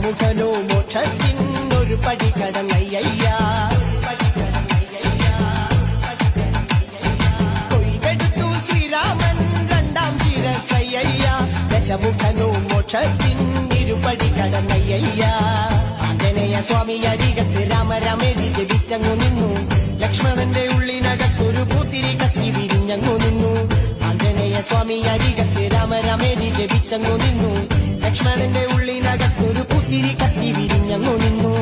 ദശമുഖനോ മോക്ഷത്തിനൊരു പടി കടന്നയ്യ. കൊയ്തെടുത്തു ശ്രീരാമൻ രണ്ടാം ശിരസയ്യ. ദശമുഖനോ മോക്ഷത്തിനിരുപടി കടന്നയ്യ. ആഞ്ജനേയ സ്വാമി അരികത്ത് രാമരാമേതി ജപിച്ചങ്ങു നിന്നു. ലക്ഷ്മണന്റെ ഉള്ളിനകത്തൊരു പൂത്തിരി കത്തി വിരിഞ്ഞങ്ങു നിന്നു. ആഞ്ജനേയ സ്വാമി അരികത്ത് രാമരാമേതി ജപിച്ചങ്ങു നിന്നു. ലക്ഷ്മണന്റെ ഉള്ളിനകത്തൊരു പൂത്തിരി കത്തി വിരിഞ്ഞങ്ങു നിന്നു.